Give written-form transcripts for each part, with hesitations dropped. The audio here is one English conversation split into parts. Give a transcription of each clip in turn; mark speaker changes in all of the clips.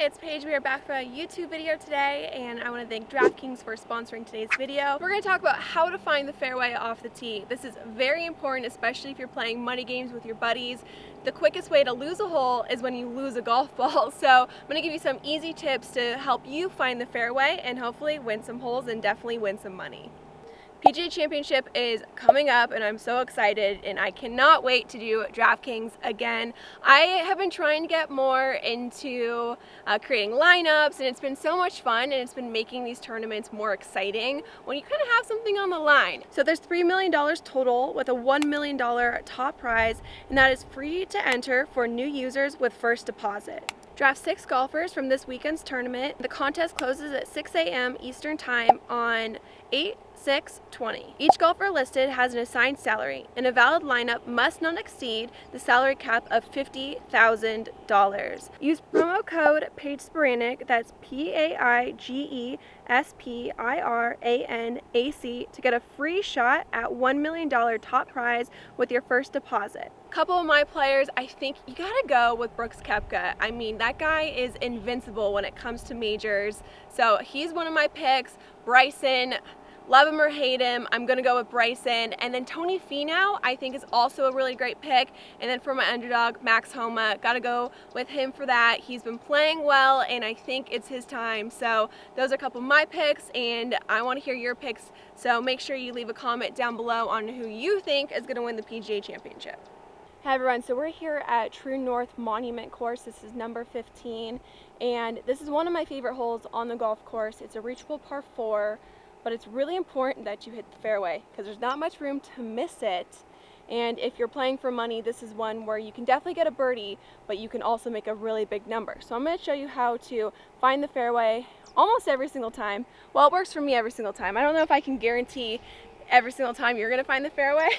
Speaker 1: it's Paige. We are back for a YouTube video today, and I want to thank DraftKings for sponsoring today's video. We're going to talk about how to find the fairway off the tee. This is very important, especially if you're playing money games with your buddies. The quickest way to lose a hole is when you lose a golf ball. So I'm going to give you some easy tips to help you find the fairway and hopefully win some holes and definitely win some money. PGA Championship is coming up and I'm so excited and I cannot wait to do DraftKings again. I have been trying to get more into creating lineups, and it's been so much fun, and it's been making these tournaments more exciting when you kind of have something on the line. So there's $3 million total with a $1 million top prize, and that is free to enter for new users with first deposit. Draft 6 golfers from this weekend's tournament. The contest closes at 6 a.m. Eastern Time on 8/6/20. Each golfer listed has an assigned salary, and a valid lineup must not exceed the salary cap of $50,000. Use promo code paige.renee, that's PAIGESPIRANAC, to get a free shot at $1 million top prize with your first deposit. Couple of my players, I think you gotta go with Brooks Koepka. I mean, that guy is invincible when it comes to majors. So he's one of my picks. Bryson, love him or hate him, I'm gonna go with Bryson. And then Tony Finau, I think, is also a really great pick. And then for my underdog, Max Homa, gotta go with him for that. He's been playing well, and I think it's his time. So those are a couple of my picks, and I wanna hear your picks. So make sure you leave a comment down below on who you think is gonna win the PGA Championship. Hi everyone, so we're here at True North Monument Course. This is number 15, and this is one of my favorite holes on the golf course. It's a reachable par 4, but it's really important that you hit the fairway because there's not much room to miss it. And if you're playing for money, this is one where you can definitely get a birdie, but you can also make a really big number. So I'm going to show you how to find the fairway almost every single time. Well, it works for me every single time. I don't know if I can guarantee every single time you're going to find the fairway,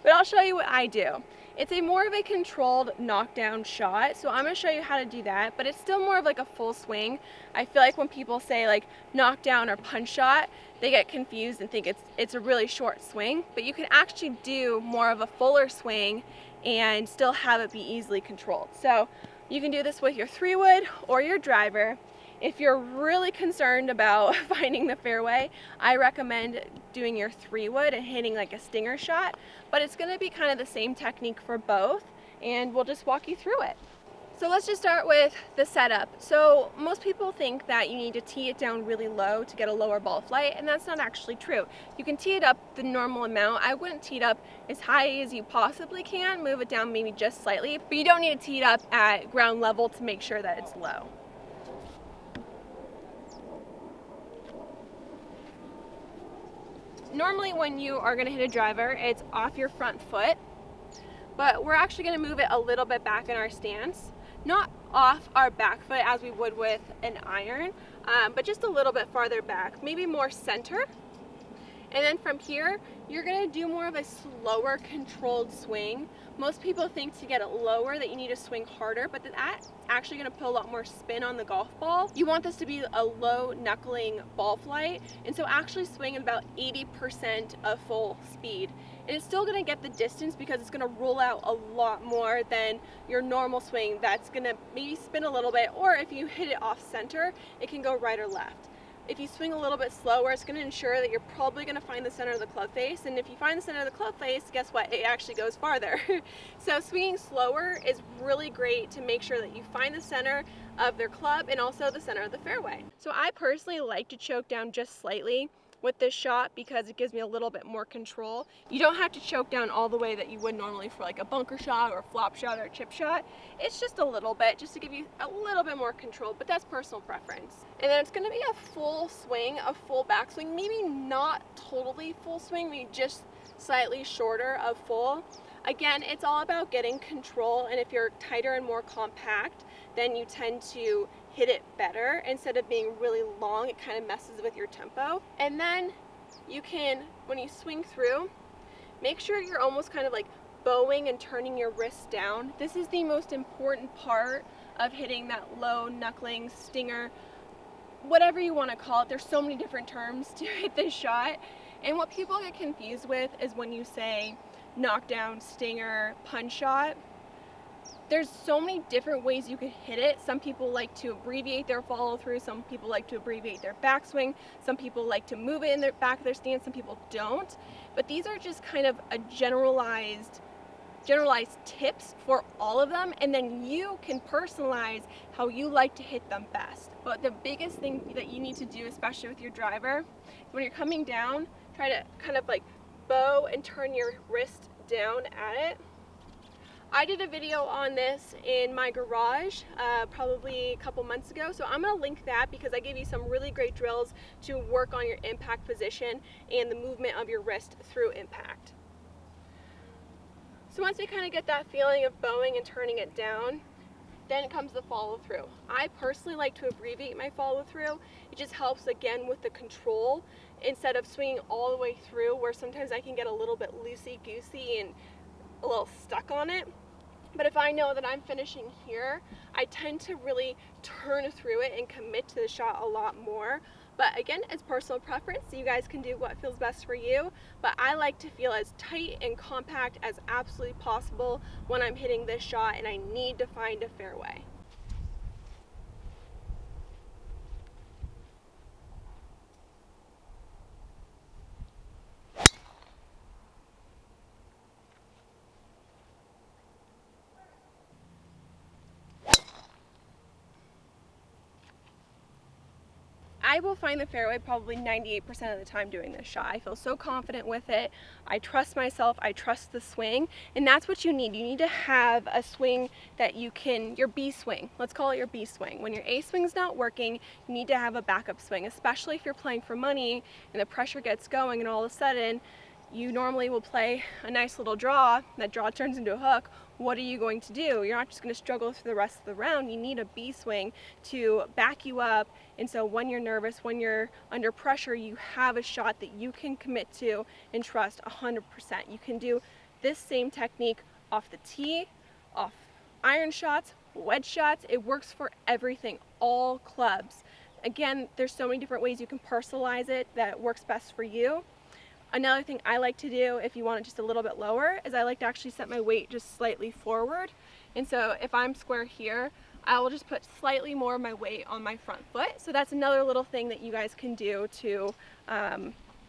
Speaker 1: but I'll show you what I do. It's more of a controlled knockdown shot, so I'm going to show you how to do that, but it's still more of like a full swing. I feel like when people say like knockdown or punch shot, they get confused and think it's a really short swing, but you can actually do more of a fuller swing and still have it be easily controlled. So you can do this with your 3-wood or your driver. If you're really concerned about finding the fairway, I recommend doing your 3-wood and hitting like a stinger shot, but it's going to be kind of the same technique for both, and we'll just walk you through it. So let's just start with the setup. So most people think that you need to tee it down really low to get a lower ball flight, and that's not actually true. You can tee it up the normal amount. I wouldn't tee it up as high as you possibly can, move it down maybe just slightly, but you don't need to tee it up at ground level to make sure that it's low. Normally when you are going to hit a driver, it's off your front foot, but we're actually going to move it a little bit back in our stance. Not off our back foot as we would with an iron, but just a little bit farther back, maybe more center. And then from here, you're going to do more of a slower controlled swing. Most people think to get it lower that you need to swing harder, but that's actually going to put a lot more spin on the golf ball. You want this to be a low knuckling ball flight, and so actually swing at about 80% of full speed. And it's still going to get the distance because it's going to roll out a lot more than your normal swing that's going to maybe spin a little bit, or if you hit it off center, it can go right or left. If you swing a little bit slower, it's going to ensure that you're probably going to find the center of the club face, and if you find the center of the club face, guess what? It actually goes farther. So swinging slower is really great to make sure that you find the center of their club and also the center of the fairway. So I personally like to choke down just slightly with this shot because it gives me a little bit more control. You don't have to choke down all the way that you would normally for like a bunker shot or a flop shot or a chip shot. It's just a little bit, just to give you a little bit more control, but that's personal preference. And then it's going to be a full swing, a full backswing, maybe not totally full swing, maybe just slightly shorter of full. Again, it's all about getting control, and if you're tighter and more compact, then you tend to hit it better. Instead of being really long, it kind of messes with your tempo. And then you can, when you swing through, make sure you're almost kind of like bowing and turning your wrists down. This is the most important part of hitting that low knuckling stinger, whatever you want to call it. There's so many different terms to hit this shot, and what people get confused with is when you say knockdown, stinger, punch shot. There's so many different ways you can hit it. Some people like to abbreviate their follow through, some people like to abbreviate their backswing, some people like to move it in the back of their stance, some people don't. But these are just kind of a generalized tips for all of them, and then you can personalize how you like to hit them best. But the biggest thing that you need to do, especially with your driver, when you're coming down, try to kind of like bow and turn your wrist down at it. I did a video on this in my garage probably a couple months ago, so I'm going to link that because I gave you some really great drills to work on your impact position and the movement of your wrist through impact. So once we kind of get that feeling of bowing and turning it down, then comes the follow through. I personally like to abbreviate my follow through. It just helps again with the control instead of swinging all the way through, where sometimes I can get a little bit loosey-goosey and a little stuck on it. But if I know that I'm finishing here, I tend to really turn through it and commit to the shot a lot more. But again, it's personal preference, so you guys can do what feels best for you. But I like to feel as tight and compact as absolutely possible when I'm hitting this shot, and I need to find a fairway. I will find the fairway probably 98% of the time doing this shot. I feel so confident with it. I trust myself, I trust the swing, and that's what you need. You need to have a swing that you can, your B swing, let's call it your B swing. When your A swing's not working, you need to have a backup swing, especially if you're playing for money and the pressure gets going and all of a sudden you normally will play a nice little draw, that draw turns into a hook. What are you going to do? You're not just going to struggle through the rest of the round. You need a B swing to back you up, and so when you're nervous, when you're under pressure, you have a shot that you can commit to and trust 100%. You can do this same technique off the tee, off iron shots, wedge shots. It works for everything, all clubs. Again, there's so many different ways you can personalize it that works best for you. Another thing I like to do, if you want it just a little bit lower, is I like to actually set my weight just slightly forward. And so if I'm square here, I will just put slightly more of my weight on my front foot. So that's another little thing that you guys can do to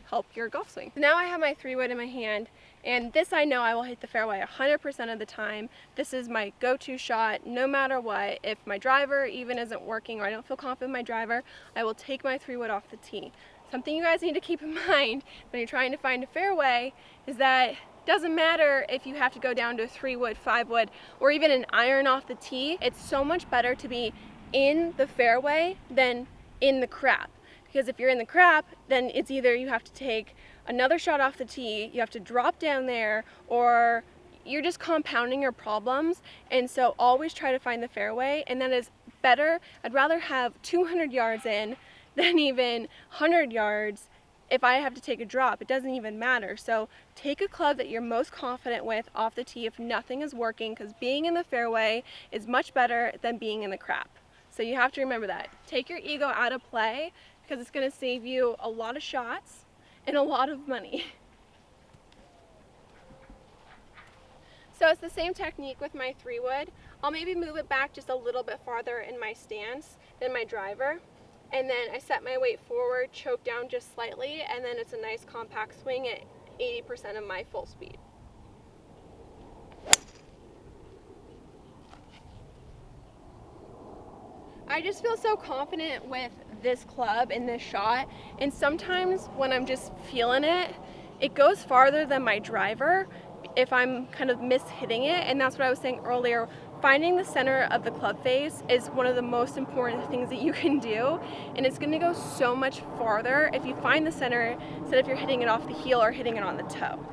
Speaker 1: help your golf swing. So now I have my 3-wood in my hand, and this I know I will hit the fairway 100% of the time. This is my go-to shot no matter what. If my driver even isn't working or I don't feel confident in my driver, I will take my 3-wood off the tee. Something you guys need to keep in mind when you're trying to find a fairway is that it doesn't matter if you have to go down to a 3-wood, 5-wood, or even an iron off the tee. It's so much better to be in the fairway than in the crap. Because if you're in the crap, then it's either you have to take another shot off the tee, you have to drop down there, or you're just compounding your problems. And so always try to find the fairway, and that is better. I'd rather have 200 yards in than even 100 yards if I have to take a drop. It doesn't even matter. So take a club that you're most confident with off the tee if nothing is working, because being in the fairway is much better than being in the crap. So you have to remember that. Take your ego out of play, because it's going to save you a lot of shots and a lot of money. So it's the same technique with my 3-wood. I'll maybe move it back just a little bit farther in my stance than my driver. And then I set my weight forward, choke down just slightly, and then it's a nice compact swing at 80% of my full speed. I just feel so confident with this club and this shot, and sometimes when I'm just feeling it, it goes farther than my driver if I'm kind of mishitting it. And that's what I was saying earlier. Finding the center of the club face is one of the most important things that you can do, and it's going to go so much farther if you find the center instead of you're hitting it off the heel or hitting it on the toe.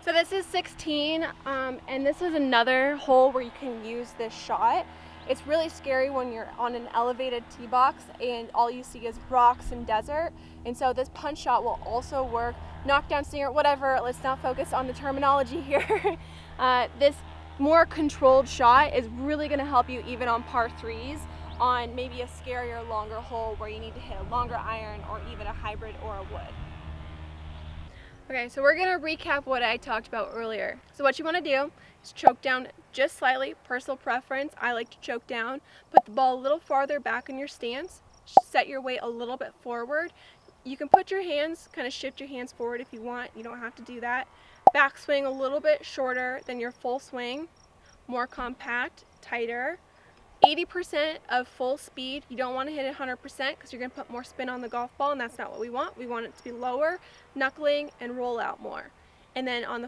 Speaker 1: So this is 16, and this is another hole where you can use this shot. It's really scary when you're on an elevated tee box and all you see is rocks and desert. And so this punch shot will also work. Knockdown stinger, whatever, let's not focus on the terminology here. This more controlled shot is really gonna help you even on par 3s. on maybe a scarier, longer hole where you need to hit a longer iron or even a hybrid or a wood. Okay, so we're gonna recap what I talked about earlier. So what you wanna do is choke down just slightly, personal preference. I like to choke down. Put the ball a little farther back in your stance. Set your weight a little bit forward. You can put your hands, kind of shift your hands forward if you want. You don't have to do that. Backswing a little bit shorter than your full swing. More compact, tighter. 80% of full speed. You don't want to hit it 100% because you're going to put more spin on the golf ball, and that's not what we want. We want it to be lower, knuckling, and roll out more. And then on the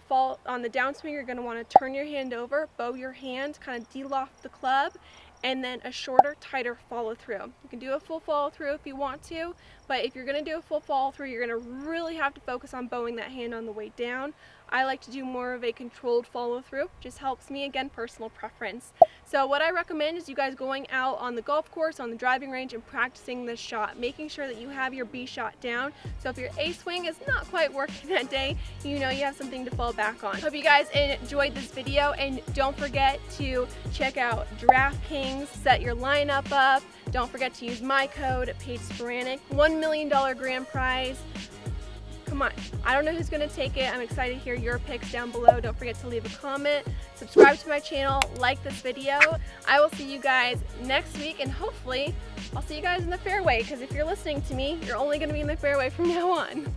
Speaker 1: downswing, you're going to want to turn your hand over, bow your hand, kind of de-loft the club, and then a shorter, tighter follow through. You can do a full follow through if you want to, but if you're going to do a full follow through, you're going to really have to focus on bowing that hand on the way down. I like to do more of a controlled follow through, just helps me, again, personal preference. So what I recommend is you guys going out on the golf course, on the driving range, and practicing this shot, making sure that you have your B shot down. So if your A swing is not quite working that day, you know you have something to fall back on. Hope you guys enjoyed this video, and don't forget to check out DraftKings, set your lineup up. Don't forget to use my code, paige.renee, $1 million grand prize. Come on, I don't know who's gonna take it. I'm excited to hear your picks down below. Don't forget to leave a comment, subscribe to my channel, like this video. I will see you guys next week, and hopefully I'll see you guys in the fairway, because if you're listening to me, you're only gonna be in the fairway from now on.